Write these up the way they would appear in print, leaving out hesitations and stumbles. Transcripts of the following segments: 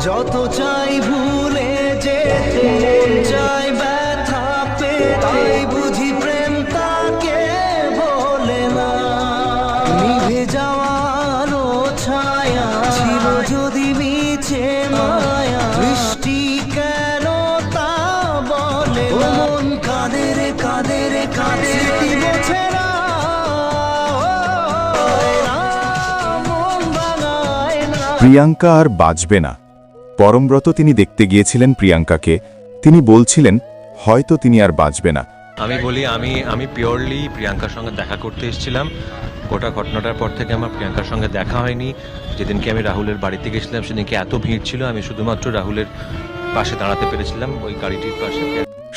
যত চাই ভুলে যেতে চাই ব্যথা পেতে বুঝি প্রেম তাকে বলে না নিভে যাওয়ার ছায়া ছিল যদি মিছে মায়া বৃষ্টি কেন তা বলে মন কাঁদে রে কাঁদে রে কাঁদে স্মৃতি বোঝে না মন ভাঙায় না। প্রিয়াঙ্কা আর বাঁচবে না। পরমব্রত তিনি দেখতে গিয়েছিলেন প্রিয়াঙ্কাকে। তিনি বলছিলেন হয়তো তিনি আর বাঁচবে না। আমি বলি আমি পিওরলি প্রিয়াঙ্কার সঙ্গে দেখা করতে এসেছিলাম। গোটা ঘটনাটার পর থেকে আমার প্রিয়াঙ্কার সঙ্গে দেখা হয়নি। যেদিনকে আমি রাহুলের বাড়িতে গেছিলাম সেদিনকে এত ভিড় ছিল, আমি শুধুমাত্র রাহুলের পাশে দাঁড়াতে পেরেছিলাম, ওই গাড়িটির পাশে।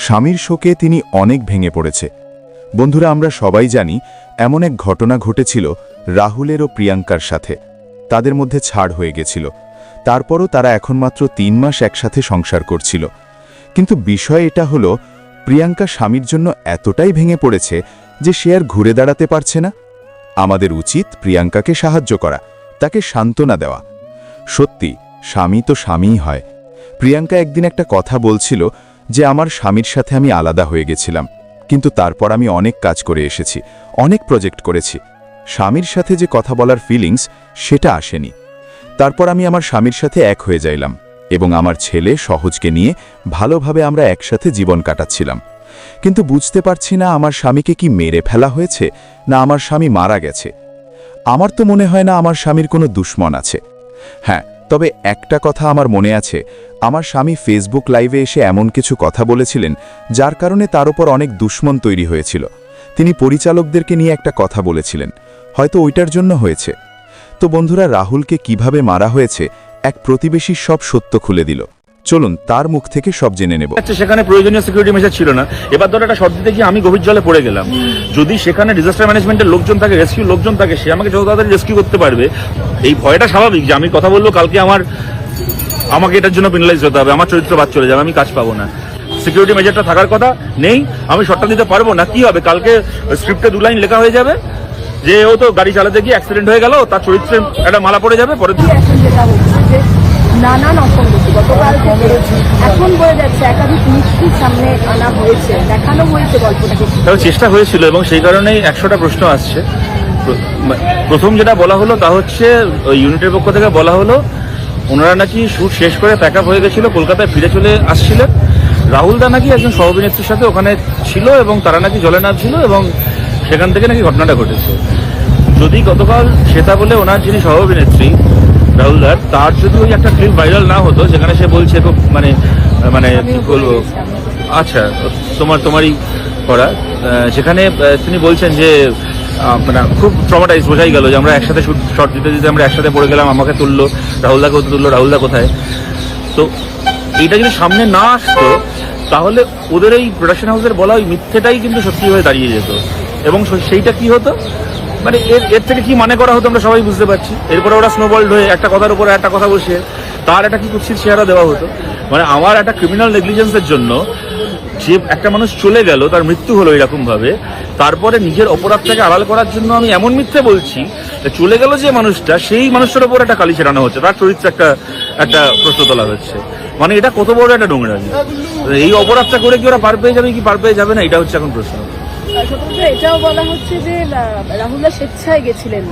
স্বামীর শোকে তিনি অনেক ভেঙে পড়েছে। বন্ধুরা, আমরা সবাই জানি এমন এক ঘটনা ঘটেছিল রাহুলের ও প্রিয়াঙ্কার সাথে। তাদের মধ্যে ছাড় হয়ে গেছিল। তারপরও তারা এখন মাত্র 3 মাস একসাথে সংসার করছিল। কিন্তু বিষয় এটা হলো, প্রিয়াঙ্কা স্বামীর জন্য এতটাই ভেঙে পড়েছে যে সে আর ঘুরে দাঁড়াতে পারছে না। আমাদের উচিত প্রিয়াঙ্কাকে সাহায্য করা, তাকে সান্ত্বনা দেওয়া। সত্যি, স্বামী তো স্বামীই হয়। প্রিয়াঙ্কা একদিন একটা কথা বলছিল যে আমার স্বামীর সাথে আমি আলাদা হয়ে গেছিলাম, কিন্তু তারপর আমি অনেক কাজ করে এসেছি, অনেক প্রজেক্ট করেছি। স্বামীর সাথে যে কথা বলার ফিলিংস সেটা আসেনি। তারপর আমি আমার স্বামীর সাথে এক হয়ে যাইলাম এবং আমার ছেলে সহজকে নিয়ে ভালোভাবে আমরা একসাথে জীবন কাটাচ্ছিলাম। কিন্তু বুঝতে পারছি না আমার স্বামীকে কি মেরে ফেলা হয়েছে না আমার স্বামী মারা গেছে। আমার তো মনে হয় না আমার স্বামীর কোনো দুশ্মন আছে। হ্যাঁ, তবে একটা কথা আমার মনে আছে, আমার স্বামী ফেসবুক লাইভে এসে এমন কিছু কথা বলেছিলেন যার কারণে তার উপর অনেক দুশ্মন তৈরি হয়েছিল। তিনি পরিচালকদেরকে নিয়ে একটা কথা বলেছিলেন, হয়তো ওইটার জন্য হয়েছে। তো বন্ধুরা, রাহুলকে কিভাবে মারা হয়েছে এক প্রতিবেশী সব সত্য খুলে দিল। চলুন তার মুখ থেকে সব জেনে নেব। সেখানে প্রয়োজনীয় সিকিউরিটি মেজার ছিল না। এবার ধরো একটা শর্ত দিতে গিয়ে আমি গভীর জলে পড়ে গেলাম, যদি সেখানে ডিজাস্টার ম্যানেজমেন্টের লোকজন থাকে, রেস্কিউ লোকজন থাকে, সে আমাকে যত তাড়াতাড়ি রেস্কিউ করতে পারবে। এই ভয়টা স্বাভাবিক যে আমি কথা বলবো কালকে আমাকে এটার জন্য পেনালাইজ হতে হবে, আমার চরিত্র বাদ চলে যাবে, আমি কাজ পাবো না। সিকিউরিটি মেজারটা থাকার কথা নেই, আমি শর্টটা দিতে পারবো না। কি হবে, কালকে স্ক্রিপ্টে 2 লাইন লেখা হয়ে যাবে যে ও তো গাড়ি চালাতে গিয়ে অ্যাক্সিডেন্ট হয়ে গেল, তার চরিত্রে একটা মালা পড়ে যাবে। পরে নানান অসঙ্গতি গতকাল এখন বলে যাচ্ছে একাধিক মিষ্টির সামনে আনা হয়েছে, দেখানো হয়েছে গল্পটাকে। চেষ্টা হয়েছিল এবং সেই কারণেই 100টা প্রশ্ন আসছে। প্রথম যেটা বলা হলো তা হচ্ছে ওই ইউনিটের পক্ষ থেকে বলা হলো ওনারা নাকি শুট শেষ করে প্যাক আপ হয়ে গেছিল, কলকাতায় ফিরে চলে আসছিলেন। রাহুল দা নাকি একজন সহ অভিনেত্রীর সাথে ওখানে ছিল এবং তারা নাকি জলে নামছিল এবং সেখান থেকে নাকি ঘটনাটা ঘটেছে। যদি গতকাল শ্বেতা বলে ওনার যিনি সহ অভিনেত্রী রাহুলদার, তার যদি ওই একটা ক্লিপ ভাইরাল না হতো যেখানে সে বলছে খুব মানে কি বলবো, আচ্ছা তোমারই করা, সেখানে তিনি বলছেন যে মানে খুব ট্রমাটাইজ, বোঝাই গেল যে আমরা একসাথে শর্ট দিতে দিতে আমরা একসাথে পড়ে গেলাম, আমাকে তুললো, রাহুলদাকে তুললো, রাহুলদা কোথায়। তো এইটা যদি সামনে না আসতো তাহলে ওদের এই প্রোডাকশন হাউসের বলা ওই মিথ্যেটাই কিন্তু সত্যি হয়ে দাঁড়িয়ে যেত এবং সেইটা কি হতো, মানে এর থেকে কি মানে করা হতো আমরা সবাই বুঝতে পারছি। এরপরে ওরা স্নোবল্ড হয়ে একটা কথার উপরে একটা কথা বসিয়ে তার একটা কি কুৎসিত চেহারা দেওয়া হতো। মানে আমার একটা ক্রিমিনাল নেগলিজেন্সের জন্য যে একটা মানুষ চলে গেল, তার মৃত্যু হলো এরকম ভাবে, তারপরে নিজের অপরাধটাকে আড়াল করার জন্য আমি এমন মিথ্যে বলছি চলে গেল যে মানুষটা, সেই মানুষটার উপর একটা কালি ছেড়ানো হচ্ছে, তার চরিত্রে একটা প্রশ্ন তোলা হচ্ছে। মানে এটা কত বড় একটা নোংরামি। এই অপরাধটা করে কি ওরা পার পেয়ে যাবে কি পার পেয়ে যাবে না, এটা হচ্ছে এখন প্রশ্ন। এটাও বলা হচ্ছে যে রাহুলদা স্বেচ্ছায় গেছিলেন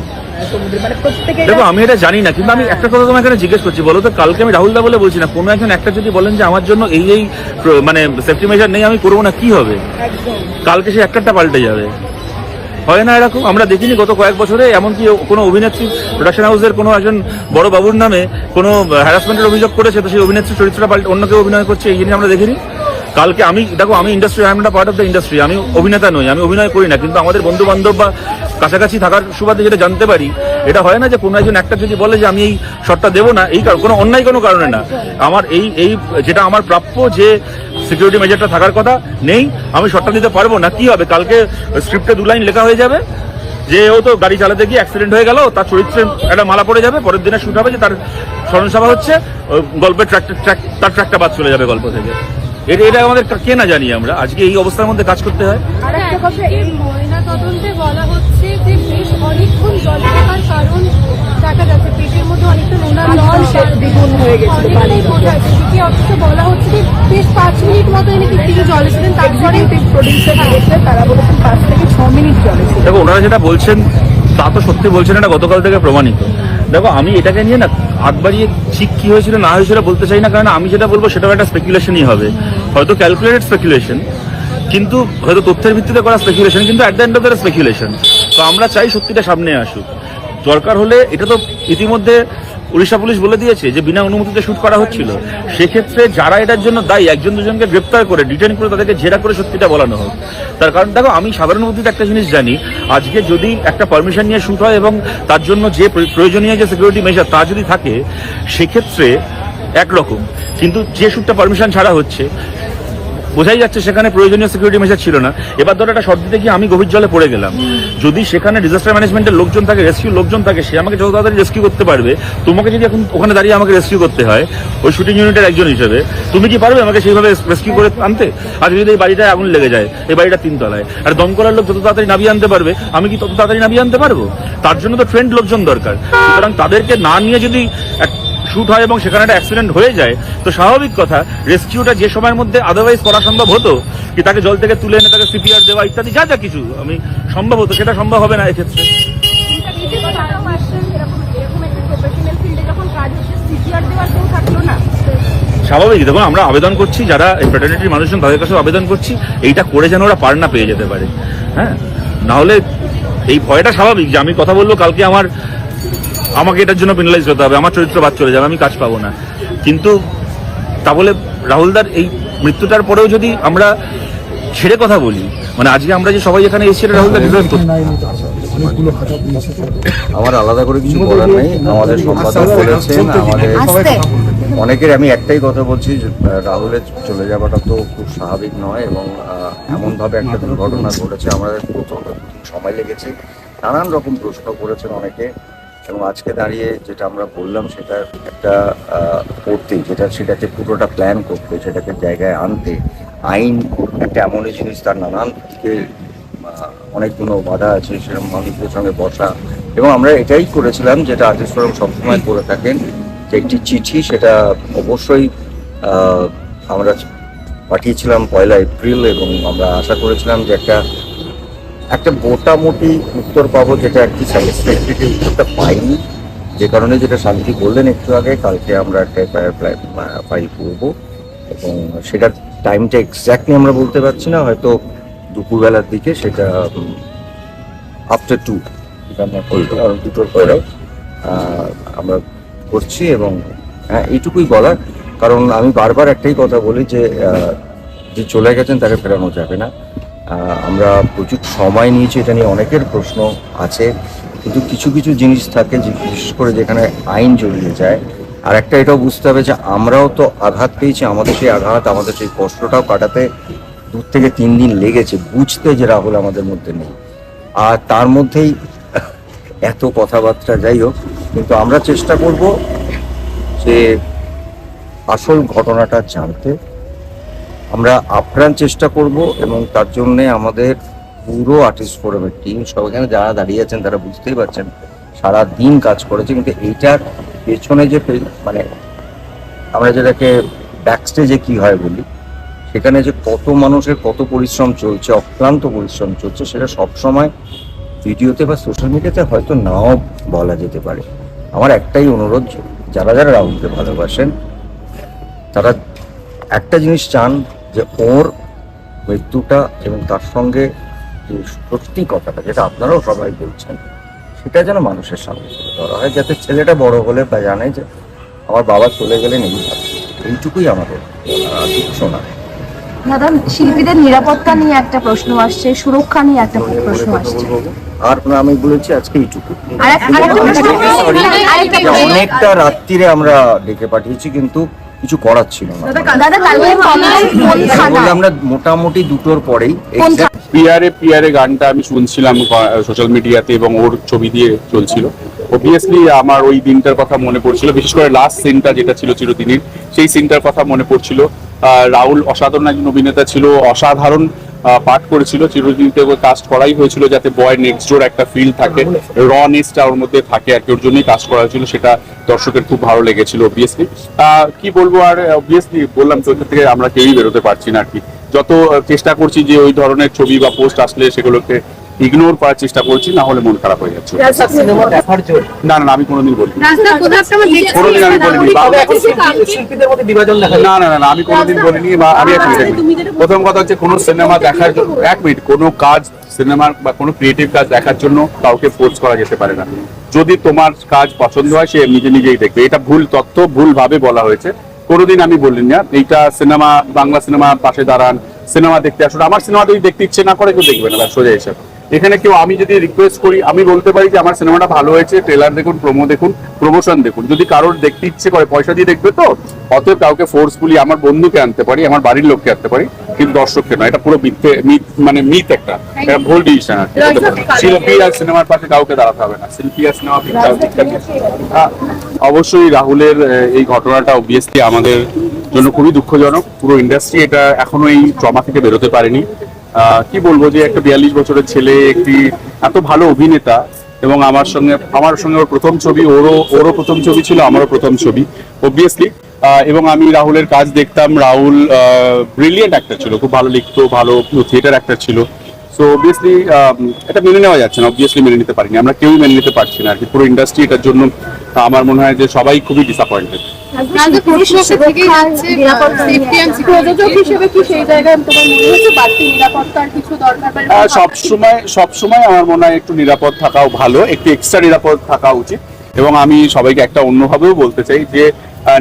সমুদ্রে, মানে প্রত্যেকে। দেখো, আমি এটা জানি না, কিন্তু আমি একটা কথা তোমাকে এখানে জিজ্ঞেস করছি, বলো তো কালকে আমি রাহুলদা বলে বলছি না, কোনো একজন একটা যদি বলেন যে আমার জন্য এই মানে সেফটি মেজার নেই, আমি করবো না, কি হবে? কালকে সে একটা পাল্টে যাবে, হয় না এরকম? আমরা দেখিনি গত কয়েক বছরে এমনকি কোনো অভিনেত্রী প্রোডাকশন হাউসের কোনো একজন বড় বাবুর নামে কোনো হ্যারাসমেন্টের অভিযোগ করেছে, তো সেই অভিনেত্রীর চরিত্রটা পাল্টে অন্য কেউ অভিনয় করছে, এই জিনিস আমরা দেখিনি। কালকে দেখো, আমি industry, I am not part of the industry, আমি অভিনেতা নই, আমি অভিনয় করি না, কিন্তু আমাদের বন্ধু বান্ধব বা কাছাকাছি থাকার সুবাদে যেটা জানতে পারি, এটা হয় না যে কোনো একজন একটা যদি বলে যে আমি এই শটটা দেবো না, এই কোনো অন্যায় কোনো কারণে না, আমার এই যেটা আমার প্রাপ্য, যে সিকিউরিটি মেজারটা থাকার কথা নেই, আমি শটটা দিতে পারবো না। কি হবে, কালকে স্ক্রিপ্টে 2 লাইন লেখা হয়ে যাবে যে ও তো গাড়ি চালাতে গিয়ে অ্যাক্সিডেন্ট হয়ে গেল, তার চরিত্রে একটা মালা পড়ে যাবে। পরের দিনে শুট হবে যে তার স্মরণসভা হচ্ছে, গল্পের তার ট্র্যাকটা বাদ চলে যাবে গল্প থেকে। এটা আমাদের কে না জানি আমরা আজকে এই অবস্থার মধ্যে কাজ করতে হয়। আরেকটা কথা, এই ময়না তদন্তে বলা হচ্ছে যে বেশ অনেকক্ষণ জল থাকার কারণ দেখা যাচ্ছে পেটের মধ্যে অনেকটা নোনার নল শেপ দ্বিগুণ হয়ে গেছিল অনেকটাই পানির বোঝা যাচ্ছে কি অথচ বলা হচ্ছে যে বেশ 5 মিনিট মতো এনে তিনি জলে ছিলেন, তারপরে এক্সিকিউটিভ প্রোডিউসার বলেছে তারা বলেছেন 5 থেকে 6 মিনিট জলে ছিল। দেখো ওনারা যেটা বলছেন তা তো সত্যি বলছেন, এটা গতকাল থেকে প্রমাণিত। দেখো আমি এটাকে নিয়ে না আগ বাড়িয়ে ঠিক কি হয়েছিল না হয়েছিল বলতে চাই না, কারণ আমি যেটা বলবো সেটাও একটা স্পেকুলেশনই হবে, হয়তো ক্যালকুলেটেড স্পেকুলেশন, কিন্তু হয়তো তথ্যের ভিত্তিতে করা স্পেকুলেশন, কিন্তু at the end of the speculation. তো আমরা চাই সত্যিটা সামনে আসুক। দরকার হলে এটা তো ইতিমধ্যে উড়িষ্যা পুলিশ বলে দিয়েছে যে বিনা অনুমতিতে শুট করা হচ্ছিল, সেক্ষেত্রে যারা এটার জন্য দায়ী একজন দুজনকে গ্রেপ্তার করে ডিটেইন করে তাদেরকে জেরা করে সত্যিটা বলানো হোক। তার কারণ দেখো আমি সাধারণ বুদ্ধিতে একটা জিনিস জানি, আজকে যদি একটা পারমিশন নিয়ে শুট হয় এবং তার জন্য যে প্রয়োজনীয় যে সিকিউরিটি মেজার তা যদি থাকে সেক্ষেত্রে একরকম, কিন্তু যে শুটটা পারমিশন ছাড়া হচ্ছে বোঝাই যাচ্ছে সেখানে প্রয়োজনীয় সিকিউরিটি মেজার ছিল না। এবার ধরো একটা শর্ত দিতে গিয়ে আমি গভীর জলে পড়ে গেলাম, যদি সেখানে ডিজাস্টার ম্যানেজমেন্টের লোকজন থাকে, রেস্কিউ লোকজন থাকে, সে আমাকে যত তাড়াতাড়ি রেস্কিউ করতে পারবে। তোমাকে যদি এখন ওখানে দাঁড়িয়ে আমাকে রেস্কিউ করতে হয় ওই শুটিং ইউনিটের একজন হিসেবে, তুমি কি পারবে আমাকে সেইভাবে রেস্কিউ করে আনতে? আর যদি এই বাড়িটায় আগুন লেগে যায়, এই বাড়িটা 3 তলায়, আর দমকলের লোক যত তাড়াতাড়ি নামিয়ে আনতে পারবে আমি কি তত তাড়াতাড়ি নামিয়ে আনতে পারবো? তার জন্য তো ট্রেন্ড লোকজন দরকার। সুতরাং তাদেরকে না নিয়ে যদি শুট হয় এবং সেখানে একটা অ্যাক্সিডেন্ট হয়ে যায়, তো স্বাভাবিক কথা রেস্কিউটা যে সময়ের মধ্যে আদারওয়াইজ করা সম্ভব হতো, কি তাকে জল থেকে তুলে এনে তাকে সিপিআর দেওয়া ইত্যাদি যা যা কিছু আমি সম্ভব হতো, সেটা সম্ভব হবে না এক্ষেত্রে। এরকম একটা প্রফেশনাল ফিল্ডে যখন কাজ হচ্ছে সিপিআর দেওয়ার কেউ থাকলো না। স্বাভাবিক, দেখুন আমরা আবেদন করছি, যারা এই ফ্র্যাটার্নিটির মানুষজন তাদের কাছে আবেদন করছি এইটা করে যেন ওরা পার না পেয়ে যেতে পারে। হ্যাঁ, না হলে এই ভয়টা স্বাভাবিক যে আমি কথা বলবো কালকে আমাকে এটার জন্য পেনালাইজ হতে হবে, আমার চরিত্র বাদ চলে যাবে, আমি কাজ পাবো না। কিন্তু তা বলে রাহুলদার এই মৃত্যুটার পরেও যদি আমরা ছেড়ে কথা বলি, মানে আজকে আমরা যে সবাই এখানে এসেছি রাহুলদার ডিজার্ভ করতে। আমার আলাদা করে কিছু বলার নেই, আমাদের সম্পাদক বলেছেন, আমাদের অনেকের আমি একটাই কথা বলছি, রাহুলের চলে যাওয়াটা তো খুব স্বাভাবিক নয় এবং এমনভাবে একটা দুর্ঘটনা ঘটেছে, আমাদের প্রথম সময় লেগেছে, নানান রকম প্রশ্ন করেছেন অনেকে, এবং আজকে দাঁড়িয়ে যেটা আমরা বললাম সেটা একটা করতে, সেটাকে পুরোটা প্ল্যান করতে, সেটাকে জায়গায় আনতে, আইন একটা এমনই জিনিস, তার নানান দিকে অনেকগুলো বাধা আছে, সেরকম মানুষদের সঙ্গে বসা, এবং আমরা এটাই করেছিলাম যেটা আর্টিস্ট ফোরাম সবসময় করে থাকেন, যে একটি চিঠি, সেটা অবশ্যই আমরা পাঠিয়েছিলাম 1 এপ্রিল, এবং আমরা আশা করেছিলাম যে একটা মোটামুটি উত্তর পাবো, যেটা একটি স্যাটিসফ্যাক্টরি উত্তরটা পাইনি, যে কারণে যেটা শান্তি বললেন একটু আগে, কালকে আমরা একটা এফআইআর ফাইল করবো, এবং সেটার টাইমটা এক্স্যাক্টলি আমরা বলতে পারছি না, হয়তো দুপুরবেলার দিকে, সেটা আফটার 2 দুটোর পরে আমরা করছি। এবং হ্যাঁ, এইটুকুই বলার, কারণ আমি বারবার একটাই কথা বলি যে চলে গেছেন তাকে ফেরানো যাবে না। আমরা প্রচুর সময় নিয়েছি, এটা নিয়ে অনেকের প্রশ্ন আছে, কিন্তু কিছু কিছু জিনিস থাকে যে বিশেষ করে যেখানে আইন জড়িয়ে যায়। আর একটা এটাও বুঝতে হবে যে আমরাও তো আঘাত পেয়েছি, আমাদের সেই আঘাত, আমাদের সেই কষ্টটাও কাটাতে 2 থেকে 3 দিন লেগেছে বুঝতে যে রাহুল আমাদের মধ্যে নেই, আর তার মধ্যেই এত কথাবার্তা। যাই হোক, কিন্তু আমরা চেষ্টা করব যে আসল ঘটনাটা জানতে, আমরা আপ্রাণ চেষ্টা করব, এবং তার জন্যে আমাদের পুরো আর্টিস্ট ফোরামের টিম, সব এখানে যারা দাঁড়িয়ে আছেন তারা বুঝতেই পারছেন সারা দিন কাজ করেছে, কিন্তু এইটার পেছনে যে মানে আমরা যেটাকে ব্যাকস্টেজে কি হয় বলি, সেখানে যে কত মানুষের কত পরিশ্রম চলছে, অক্লান্ত পরিশ্রম চলছে, সেটা সবসময় ভিডিওতে বা সোশ্যাল মিডিয়াতে হয়তো নাও বলা যেতে পারে। আমার একটাই অনুরোধ, যারা যারা রাহুলকে ভালোবাসেন তারা একটা জিনিস চান, যে ওর মৃত্যুটা এবং তার সঙ্গে যে সত্যি কথাটা, যেটা আপনারাও সবাই বলছেন, সেটা যেন মানুষের সামনে তুলে ধরা হয়, যাতে ছেলেটা বড় হলে বা জানে যে আমার বাবা চলে গেলেন, এইটুকুই আমাদের, কিছু না। দাদা, শিল্পীদের নিরাপত্তা নিয়ে একটা প্রশ্ন আসছে, সুরক্ষা নিয়ে একটা প্রশ্ন আসছে, আর আমি বলেছি আজকে এইটুকু। আরেকটা অনেকটা রাত্রিরে আমরা ডেকে পাঠিয়েছি, কিন্তু কিছু করার ছিল না। দাদা, কালকে বললাম আমরা মোটামুটি 2টোর পরেই পিয়ারে গানটা আমি শুনছিলাম সোশ্যাল মিডিয়াতে, এবং ওর ছবি দিয়ে চলছিল। অবভিয়াসলি আমার ওই দিনটার কথা মনে পড়ছিল, বিশেষ করে লাস্ট সিনটা যেটা ছিল চিরদিনের, সেই সিনটার কথা মনে পড়ছিল। রাহুল অসাধারণ একজন অভিনেতা ছিল, অসাধারণ পাঠ করেছিল, চিরদিনতে কাস্ট করাই হয়েছিল যাতে বয় নেক্সট ডোর একটা ফিল থাকে, রনেসটা ওর মধ্যে থাকে আর কি, ওর জন্যই কাস্ট করা হয়েছিল। সেটা দর্শকের খুব ভালো লেগেছিল অবভিয়াসলি। কি বলবো আর, অবভিয়াসলি বললাম তো, থেকে আমরা কেউই বেরোতে পারছি না আর কি। যত চেষ্টা করছি যে ওই ধরনের ছবি বা পোস্ট আসলে সেগুলোকে ইগনোর করার চেষ্টা করছি, না হলে মন খারাপ হয়ে যাচ্ছে। না না, আমি কোনোদিন বলিনি, কোনোদিন আমি বলিনি। না না না, আমি কোনোদিন বলিনি। বা আমি প্রথম কথা হচ্ছে, কোনো সিনেমা দেখার জন্য, এক মিনিট, কোনো কাজ, সিনেমার বা কোনো ক্রিয়েটিভ কাজ দেখার জন্য কাউকে ফোর্স করা যেতে পারে না। যদি তোমার কাজ পছন্দ হয়, সে নিজে নিজেই দেখবে। এটা ভুল তথ্য, ভুল ভাবে বলা হয়েছে। কোনোদিন আমি বলিনি না এইটা সিনেমা, বাংলা সিনেমা পাশে দাঁড়ান, সিনেমা দেখতে আসুন। আমার সিনেমা যদি দেখতে ইচ্ছে না করে, কেউ দেখবে না, সোজা হিসাব। এখানে কেউ, আমি যদি রিকোয়েস্ট করি, আমি বলতে পারি যে আমার সিনেমাটা ভালো হয়েছে, ট্রেলার দেখুন, প্রোমো দেখুন, প্রমোশন দেখুন। যদি কারোর দেখতে ইচ্ছে করে, পয়সা দিয়ে দেখবে তো, অতএব কাউকে ফোর্সফুলি আমার বন্ধুকে আনতে পারি, আমার বাড়ির লোককে আনতে পারি, কিন্তু দর্শককে নয়। এটা পুরো মানে মিথ একটা, এটা ভুল ডিসিশন আর কি। শিল্পী আর সিনেমার পাশে কাউকে দাঁড়াতে হবে না। শিল্পী আর সিনেমা অবশ্যই রাহুলের এই ঘটনাটা অবভিয়াসলি আমাদের জন্য খুবই দুঃখজনক। পুরো ইন্ডাস্ট্রি এটা এখনো এই ট্রমা থেকে বেরোতে পারেনি। কি বলবো, যে একটা 42 বছরের ছেলে, একটি এত ভালো অভিনেতা, এবং আমার সঙ্গে ওর প্রথম ছবি, ওরও প্রথম ছবি ছিল, আমারও প্রথম ছবি অবভিয়াসলি। এবং আমি রাহুলের কাজ দেখতাম। রাহুল ব্রিলিয়েন্ট অ্যাক্টর ছিল, খুব ভালো লিখতো, ভালো থিয়েটার অ্যাক্টর ছিল। সো অবভিয়াসলি এটা মেনে নেওয়া যাচ্ছে না, অবভিয়াসলি মেনে নিতে পারিনি, আমরা কেউই মেনে নিতে পারছি না আর কি। পুরো ইন্ডাস্ট্রি এটার জন্য আমার মনে হয় যে সবাই খুবই ডিসঅ্যাপয়েন্টেড। সবসময় আমার মনে হয় একটু নিরাপদ থাকাও ভালো, একটু এক্সট্রা নিরাপদ থাকা উচিত। এবং আমি সবাইকে একটা অন্যভাবেও বলতে চাই যে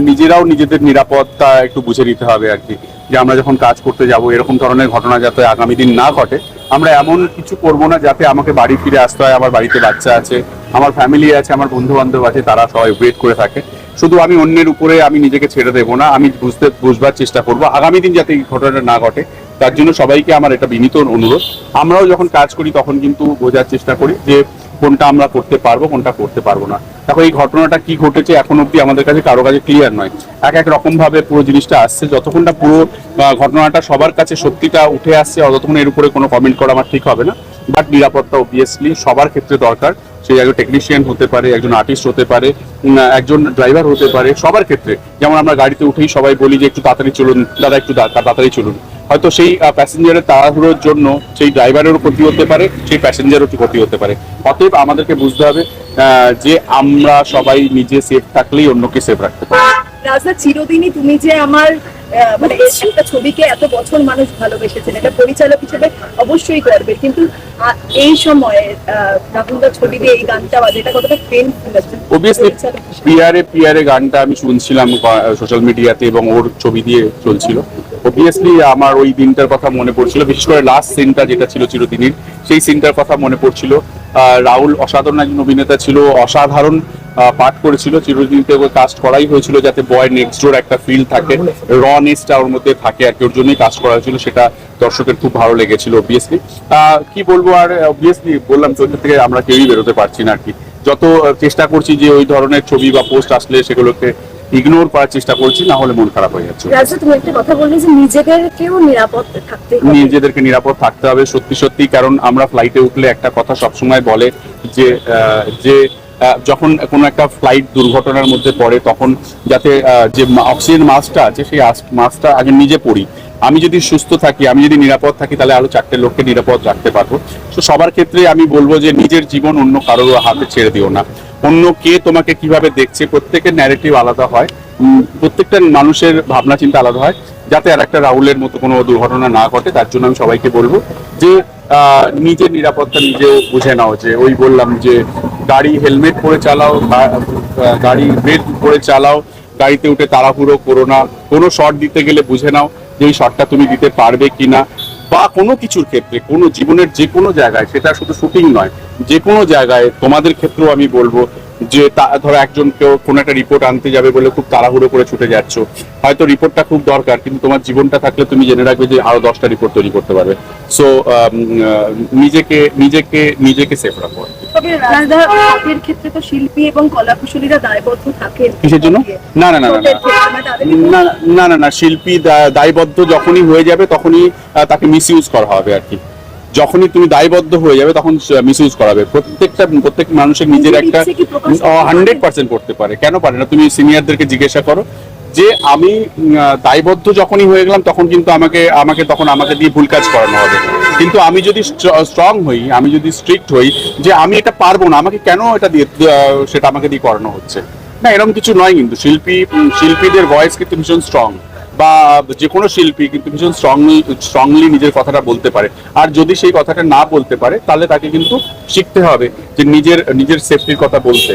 নিজেরাও নিজেদের নিরাপত্তা একটু বুঝে নিতে হবে আর কি। যে আমরা যখন কাজ করতে যাব, এরকম ধরনের ঘটনা যাতে আগামী দিন না ঘটে, আমরা এমন কিছু করব না যাতে আমাকে বাড়ি ফিরে আসতে হয়। আমার বাড়িতে বাচ্চা আছে, আমার ফ্যামিলি আছে, আমার বন্ধু বান্ধব আছে, তারা সবাই ওয়েট করে থাকে। শুধু আমি অন্যের উপরে আমি নিজেকে ছেড়ে দেবো না, আমি বুঝবার চেষ্টা করবো আগামী দিন যাতে এই ঘটনাটা না ঘটে। তার জন্য সবাইকে আমার এটা বিনীত অনুরোধ। আমরাও যখন কাজ করি তখন কিন্তু বোঝার চেষ্টা করি যে কোনটা আমরা করতে পারবো, কোনটা করতে পারবো না। দেখো, এই ঘটনাটা কি ঘটেছে এখন অব্দি আমাদের কাছে কারো কাছে ক্লিয়ার নয়। এক রকম ভাবে পুরো জিনিসটা আসছে। যতক্ষণ না পুরো ঘটনাটা সবার কাছে সত্যিটা উঠে আসছে, ততক্ষণ এর উপরে কোনো কমেন্ট করা আমার ঠিক হবে না। বাট নিরাপত্তা অবভিয়াসলি সবার ক্ষেত্রে দরকার। সেই একজন টেকনিশিয়ান হতে পারে, একজন আর্টিস্ট হতে পারে, একজন ড্রাইভার হতে পারে, সবার ক্ষেত্রে। যেমন আমরা গাড়িতে উঠেই সবাই বলি যে একটু তাড়াতাড়ি চলুন দাদা, একটু তাড়াতাড়ি চলুন। হয়তো সেই প্যাসেঞ্জারের তাড়াহুড়োর জন্য সেই ড্রাইভারেরও ক্ষতি হতে পারে, সেই প্যাসেঞ্জারও ক্ষতি হতে পারে। অতএব আমাদেরকে বুঝতে হবে যে আমরা সবাই নিজে সেফ থাকলেই অন্যকে সেফ রাখতে পারি। রাজা, চিরদিনই তুমি যে আমার মানে একটা ছবিকে এত বছর মানুষ ভালোবেসেছেন, এটা পরিচালক হিসেবে অবশ্যই করবে, কিন্তু এই সময়ে রাহুলদার ছবি দিয়ে এই গানটা বাজে, এটা কতটা পেইনফুল আছে। অবভিয়াসলি পিয়ারে গানটা আমি শুনছিলাম সোশ্যাল মিডিয়াতে, এবং ওর ছবি দিয়ে চলছিল। অবভিয়াসলি আমার ওই দিনটার কথা মনে পড়ছিল, বিশেষ করে লাস্ট সিনটা যেটা ছিল চিরদিনের, সেই সিনটার কথা মনে পড়ছিল। রাহুল অসাধারণ একজন অভিনেতা ছিল, অসাধারণ পাঠ করেছিল, চিরদিনতে কাস্ট করাই হয়েছিল যাতে বয় নেক্সট ডোর একটা ফিল থাকে, রনেসটা ওর মধ্যে থাকে আর কি, ওর জন্যই কাস্ট করা হয়েছিল। সেটা দর্শকের খুব ভালো লেগেছিল অবভিয়াসলি। কি বলবো আর, অবভিয়াসলি বললাম তো, থেকে আমরা কেউই বেরোতে পারছি না আর কি। যত চেষ্টা করছি যে ওই ধরনের ছবি বা পোস্ট আসলে সেগুলোকে ইগনোর করার চেষ্টা করছি, না হলে মন খারাপ হয়ে যাচ্ছে। রাজা, তুমি একটা কথা বললে যে নিজেদেরকেও নিরাপদ থাকতে হবে। নিজেদেরকে নিরাপদ থাকতে হবে সত্যি। কারণ আমরা ফ্লাইটে উঠলে একটা কথা সবসময় বলে যে যখন কোনো একটা ফ্লাইট দুর্ঘটনার মধ্যে পড়ে, তখন যাতে যে অক্সিজেন মাস্কটা আছে, সেই মাস্কটা আগে নিজে পরি। আমি যদি সুস্থ থাকি, আমি যদি নিরাপদ থাকি, তাহলে আরো 4টে লোককে নিরাপদ রাখতে পারবো। তো সবার ক্ষেত্রে আমি বলবো যে নিজের জীবন অন্য কারোর হাতে ছেড়ে দিও না। অন্য কে তোমাকে কিভাবে দেখছে, প্রত্যেকের ন্যারেটিভ আলাদা হয়, প্রত্যেকটা মানুষের ভাবনা চিন্তা আলাদা হয়। যাতে আর একটা রাহুলের মতো কোনো দুর্ঘটনা না ঘটে, তার জন্য আমি সবাইকে বলবো যে নিজের নিরাপত্তা নিজেও বুঝে নাও। যে ওই বললাম যে গাড়ি হেলমেট পরে চালাও, গাড়ি বেল্ট পরে চালাও, গাড়িতে উঠে তাড়াহুড়ো করো না। কোনো শট দিতে গেলে বুঝে নাও যে এই শটটা তুমি দিতে পারবে কিনা। বা কোনো কিছুর ক্ষেত্রে, কোনো জীবনের যে কোনো জায়গায়, সেটা শুধু শুটিং নয়, যে কোনো জায়গায় তোমাদের ক্ষেত্রেও আমি বলবো যে ধরো একজন কেউ কোনো একটা রিপোর্ট আনতে যাবে বলে খুব তাড়াহুড়ো করে ছুটে যাচ্ছ, হয়তো রিপোর্টটা খুব দরকার, কিন্তু তোমার জীবনটা থাকলে তুমি জেনে রাখবে যে আরো 10টা রিপোর্ট তৈরি করতে পারবে। সো নিজেকে নিজেকে নিজেকে সেফ রাখো। তবে রাজদার হাতের ক্ষেত্রে তো শিল্পী এবং কলাকুশলীরা দায়বদ্ধ থাকেন। কিসের জন্য? না না না না চোটের ক্ষেত্রে মানে তাদের না না না না শিল্পী দায়বদ্ধ যখনই হয়ে যাবে তখনই তাকে মিসইউজ করা হবে আর কি। যখনই তুমি দায়বদ্ধ হয়ে যাবে তখন মিসইউজ করাবে। প্রত্যেক মানুষের নিজের একটা 100% করতে পারে, কেন পারে না? তুমি সিনিয়রদেরকে জিজ্ঞাসা করো যে আমি দায়বদ্ধ যখনই হয়ে গেলাম তখন কিন্তু আমাকে দিয়ে ভুল কাজ করানো হবে। কিন্তু আমি যদি স্ট্রং হই, আমি যদি স্ট্রিক্ট হই যে আমি এটা পারবো না, আমাকে কেন এটা দিয়ে সেটা আমাকে দিয়ে করানো হচ্ছে, না এরকম কিছু নয়। কিন্তু শিল্পীদের ভয়েস কিন্তু ভীষণ স্ট্রং, বা যে কোনো শিল্পী কিন্তু ভীষণ স্ট্রংলি নিজের কথাটা বলতে পারে। আর যদি সেই কথাটা না বলতে পারে তাহলে তাকে কিন্তু শিখতে হবে যে নিজের সেফটির কথা বলতে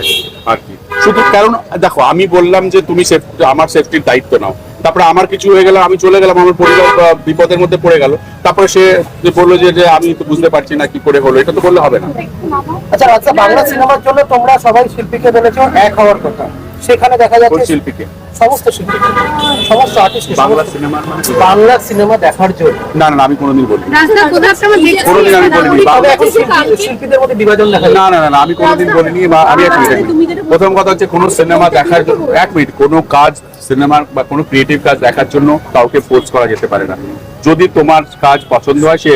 আর কি। শুধু কারণ দেখো আমি বললাম যে তুমি আমার সেফটির দায়িত্ব নাও, তারপরে আমার কিছু হয়ে গেল, আমি চলে গেলাম, আমার পরিবার বিপদের মধ্যে পড়ে গেল, তারপরে সে বললো যে আমি তো বুঝতে পারছি না কি করে হলো, এটা তো বললে হবে না। আচ্ছা আচ্ছা, বাংলা সিনেমার জন্য তোমরা সবাই শিল্পীকে বলেছো এক হওয়ার কথা, সেখানে দেখা কোন যাচ্ছে শিল্পীকে? সমস্ত শিল্পী, সমস্ত আর্টিস্ট বাংলা সিনেমার বাংলা সিনেমা দেখার জন্য। না না আমি কোনোদিন বলিনি, রাজদা কোথাও একটা আমরা দেখছি কোনোদিন আমি বলিনি। তবে এখন শিল্পীদের মধ্যে বিভাজন দেখা যায়। না না না আমি কোনোদিন বলিনি। বা আমি এক মিনিট, প্রথম কথা হচ্ছে কোনো সিনেমা দেখার জন্য, এক মিনিট, কোনো কাজ সিনেমার বা কোনো ক্রিয়েটিভ কাজ দেখার জন্য কাউকে ফোর্স করা যেতে পারে না। যদি তোমার কাজ পছন্দ হয় সে